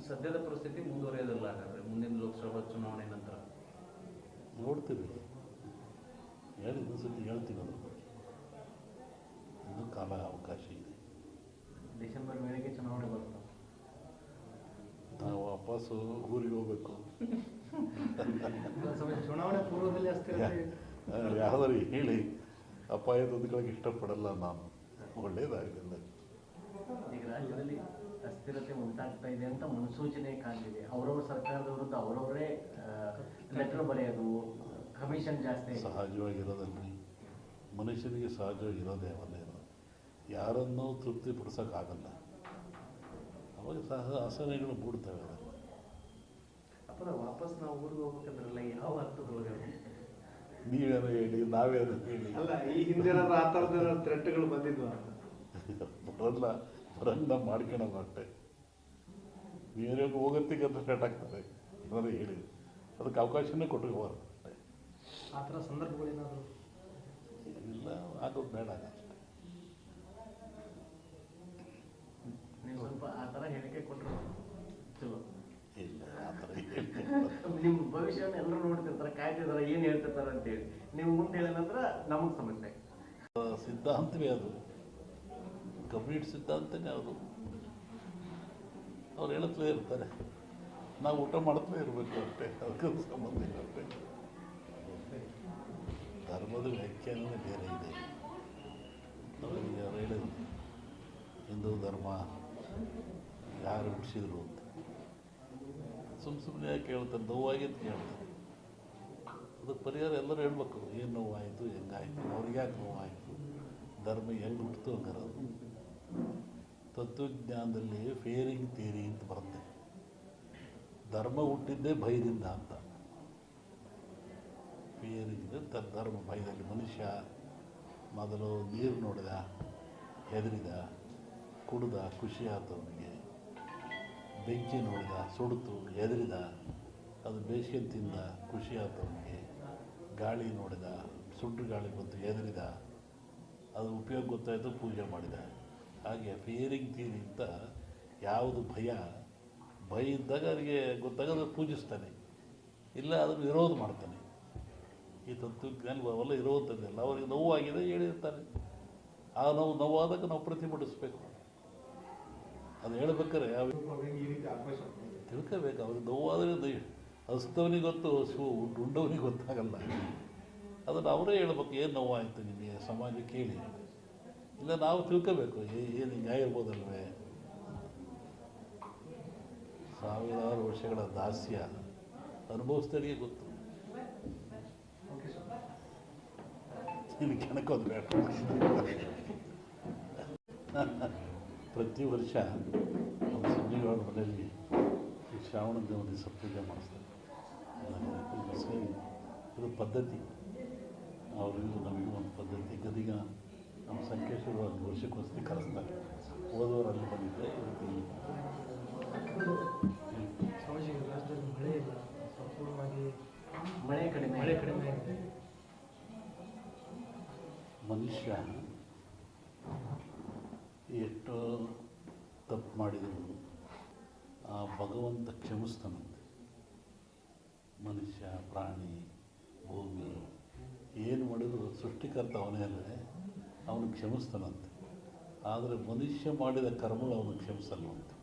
ಸದ್ಯದ ಪರಿಸ್ಥಿತಿ ಮುಂದುವರಿಯೋದಿಲ್ಲ ಹಾಗಾದರೆ ಮುಂದಿನ ಲೋಕಸಭಾ ಚುನಾವಣೆ ನಂತರ ನೋಡ್ತೀವಿ. ಇನ್ನೊಂದು ಸತಿ ಹೇಳ್ತೀವಿ ಅದ್ರ ಬಗ್ಗೆ. ಇನ್ನೂ ಕಾಲ ಅವಕಾಶ ಇದೆ. ಡಿಸೆಂಬರ್ ವೇಳೆಗೆ ಚುನಾವಣೆ ಬರುತ್ತೆ. ನಾವು ವಾಪಸ್ಸು ಊರಿಗೆ ಹೋಗ್ಬೇಕು. ಚುನಾವಣೆ ಪೂರ್ವದಲ್ಲಿ ಯಾವ್ದಾರು ಹೇಳಿ ಅಪಾಯದೊಂದುಗಳಿಗೆ ಇಷ್ಟಪಡಲ್ಲ ನಾನು. ಒಳ್ಳೇದಾಗಲಿಲ್ಲ. ಈಗ ರಾಜ್ಯದಲ್ಲಿ ಅಸ್ಥಿರತೆ ಉಂಟಾಗ್ತಾ ಇದೆ ಅಂತ ಮುನ್ಸೂಚನೆ ಕಾಣ್ತಿದೆ. ಅವರವ್ರ ಸರ್ಕಾರದ ವಿರುದ್ಧ ಅವರವರೇ ಲೆಟರ್ ಬರೆಯೋದು, ಕಮಿಷನ್ ಜಾಸ್ತಿ ಸಹಜವಾಗಿರೋದಲ್ರಿ. ಮನುಷ್ಯನಿಗೆ ಸಹಜವಾಗಿರೋದೇ ಅವನ್ನೇ. ಯಾರನ್ನೂ ತೃಪ್ತಿಪಡಿಸೋಕ್ಕಾಗಲ್ಲ. ಅವಾಗ ಆಸನೆಗಳು ಮೂಡ್ತವೆ. ಅದೆಲ್ಲ ಅಪ್ಪರ ವಾಪಸ್ ನಾವು ಊರಿಗೆ ಹೋಗ್ಬೇಕಂದ್ರಲ್ಲ, ಯಾವ ಅರ್ಥದೊಳಗೆ ನೀವೇನೋ ಹೇಳಿ, ನಾವೇನೋ ಹೇಳಿ. ಅಲ್ಲ, ಈ ಹಿಂದೆ ಆ ಥರದ ಥ್ರೆಟ್ಗಳು ಬಂದಿದ್ವು ಬರಲ್ಲ ಮಾಡ್ಕೊಳೋದು ಅಷ್ಟೇ. ನೀವೇನೋ ಹೋಗೋತ್ತಿಗೆ ಅಂತ ಥ್ರೆಟ್ ಆಗ್ತದೆ. ಏನಾದ್ರು ಹೇಳಿ ಅದಕ್ಕೆ ಅವಕಾಶನೇ ಕೊಟ್ಟಿರ್ಬಾರ್ದು ಅಷ್ಟೇ. ಆ ಥರ ಸಂದರ್ಭಗಳೇನಾದರೂ ಇಲ್ಲ, ಆಗೋದು ಬೇಡ ಅಷ್ಟೇ. ನೀವು ಸ್ವಲ್ಪ ಆ ಥರ ಹೇಳಿಕೆ ಕೊಟ್ಟರು ಚಲೋ. ಇಲ್ಲ, ಆ ಥರ ಹೇಳಿಕೆ ನಿಮ್ಮ ಭವಿಷ್ಯವನ್ನು ಎಲ್ಲರೂ ನೋಡ್ತಿರ್ತಾರೆ, ಕಾಯ್ತಿರ್ತಾರೆ, ಏನು ಹೇಳ್ತಿರ್ತಾರೆ ಅಂತೇಳಿ. ನೀವು ಮುಂದೆ ಹೇಳಿದ ನಂತರ ನಮಗೆ ಸಮಸ್ಯೆ. ಸಿದ್ಧಾಂತವೇ ಅದು, ಕಂಪ್ಲೀಟ್ ಸಿದ್ಧಾಂತನೇ ಅದು. ಅವ್ರು ಹೇಳುತ್ತಲೇ ಇರ್ತಾರೆ, ನಾವು ಊಟ ಮಾಡ್ತಲೇ ಇರಬೇಕು ಅಷ್ಟೇ. ಅದಕ್ಕೆ ಸಂಬಂಧ ಇಲ್ಲ ಅಷ್ಟೇ. ಧರ್ಮದ ವ್ಯಾಖ್ಯಾನವೇ ಬೇರೆ ಇದೆ. ಅವ್ರಿಗೆ ಅವ್ರು ಹೇಳಿದ್ರು, ಹಿಂದೂ ಧರ್ಮ ಯಾರು ಹುಟ್ಟಿಸಿದ್ರು ಅಂತ. ಸುಮ್ಮನೆ ಕೇಳ್ತಾರೆ, ನೋವಾಗಿದ್ದು ಕೇಳ್ತಾರೆ. ಅದಕ್ಕೆ ಪರಿಹಾರ ಎಲ್ಲರೂ ಹೇಳ್ಬೇಕು. ಏನು ನೋವಾಯಿತು, ಹೆಂಗಾಯಿತು, ಅವ್ರಿಗೆ ಯಾಕೆ ನೋವಾಯಿತು, ಧರ್ಮ ಎಲ್ಲಿ ಹುಟ್ಟಿತು ಹಂಗಾರದು. ತತ್ವಜ್ಞಾನದಲ್ಲಿ ಫೇರಿಂಗ್ ಥಿಯರಿ ಅಂತ ಬರುತ್ತೆ. ಧರ್ಮ ಹುಟ್ಟಿದ್ದೇ ಭಯದಿಂದ ಅಂತ. ಫಿಯರಿಂಗ್ ಧರ್ಮ ಭಯದಲ್ಲಿ. ಮನುಷ್ಯ ಮೊದಲು ನೀರು ನೋಡಿದ, ಹೆದರಿದ, ಕುಡ್ದ, ಖುಷಿ ಆಯ್ತು ಅವನಿಗೆ. ಬೆಂಕಿ ನೋಡಿದ, ಸುಡ್ತು, ಹೆದರಿದ, ಅದು ಬೇಸಿಗೆ ತಿಂದ, ಖುಷಿ ಆಯ್ತು ಅವನಿಗೆ. ಗಾಳಿ ನೋಡಿದ, ಸುಡ್ಡು ಗಾಳಿ ಬಂತು, ಹೆದರಿದ, ಅದು ಉಪಯೋಗ ಗೊತ್ತಾಯಿತು, ಪೂಜೆ ಮಾಡಿದ. ಹಾಗೆ ಫಿಯರಿಂಗ್ ಥಿಯರಿ ಅಂತ ಯಾವುದು ಭಯ ಇದ್ದಾಗ ಅವರಿಗೆ ಗೊತ್ತಾಗೋದು ಪೂಜಿಸ್ತಾನೆ, ಇಲ್ಲ ಅದನ್ನು ವಿರೋಧ ಮಾಡ್ತಾನೆ. ಈ ತತ್ವಜ್ಞಾನ ಅವೆಲ್ಲ ಇರುವಂಥದ್ದೆಲ್ಲ ಅವ್ರಿಗೆ ನೋವಾಗಿದೆ ಹೇಳಿರ್ತಾರೆ. ಆ ನೋವಾದಾಗ ನಾವು ಪ್ರತಿಭಟಿಸ್ಬೇಕು. ಅದು ಹೇಳ್ಬೇಕಾರೆ ತಿಳ್ಕೋಬೇಕು. ಅವ್ರಿಗೆ ನೋವಾದರೆ ಹಸ್ತವನಿಗೆ ಗೊತ್ತು, ಉಂಡವನಿಗೆ ಗೊತ್ತಾಗಲ್ಲ. ಅದನ್ನು ಅವರೇ ಹೇಳ್ಬೇಕು, ಏನು ನೋವಾಯಿತು ನಿಮಗೆ, ಸಮಾಜಕ್ಕೆ ಹೇಳಿ. ಇಲ್ಲ ನಾವು ತಿಳ್ಕೋಬೇಕು, ಏನು ಹಿಂಗೆ ಇರ್ಬೋದಲ್ವೇ. ಸಾವಿರಾರು ವರ್ಷಗಳ ದಾಸ್ಯ ಅನುಭವಿಸ್ದವರಿಗೆ ಗೊತ್ತು. ಕೆಣಕೋದು ಬೇಡ. ಪ್ರತಿ ವರ್ಷ ನಮ್ಮ ಸಂಜೆಗಳ ಮನೆಯಲ್ಲಿ ಈ ಶ್ರಾವಣ ದೇವರ ದಿವಸ ಪೂಜೆ ಮಾಡಿಸ್ತಾರೆ. ಇದು ಪದ್ಧತಿ. ಅವರಿಗೂ ನಮಗೂ ಒಂದು ಪದ್ಧತಿ. ಗದಿಗ ನಮ್ಮ ಸಂಕೇಶ್ವರ ಒಂದು ವರ್ಷಕ್ಕೋಸ್ಕರ ಕರೆಸ್ತಾರೆ. ಹೋದವರು ಅಲ್ಲಿ ಬಂದಿದ್ದೆ, ರಾಜ್ಯದಲ್ಲಿ ಮಳೆ ಇಲ್ಲ, ಸಂಪೂರ್ಣವಾಗಿ ಮಳೆ ಕಡಿಮೆ ಆಗಿದೆ. ಮನುಷ್ಯ ಎಷ್ಟು ತಪ್ಪು ಮಾಡಿದ್ರು ಆ ಭಗವಂತ ಕ್ಷಮಿಸ್ತಾನಂತೆ. ಮನುಷ್ಯ, ಪ್ರಾಣಿ, ಭೂಮಿ ಏನು ಮಾಡಿದ್ರು ಸೃಷ್ಟಿಕರ್ತ ಅವನೇ ಅಲ್ಲದೆ ಅವನು ಕ್ಷಮಿಸ್ತಾನಂತೆ. ಆದರೆ ಮನುಷ್ಯ ಮಾಡಿದ ಕರ್ಮಗಳು ಅವನು ಕ್ಷಮಿಸಲ್ವಂತೆ.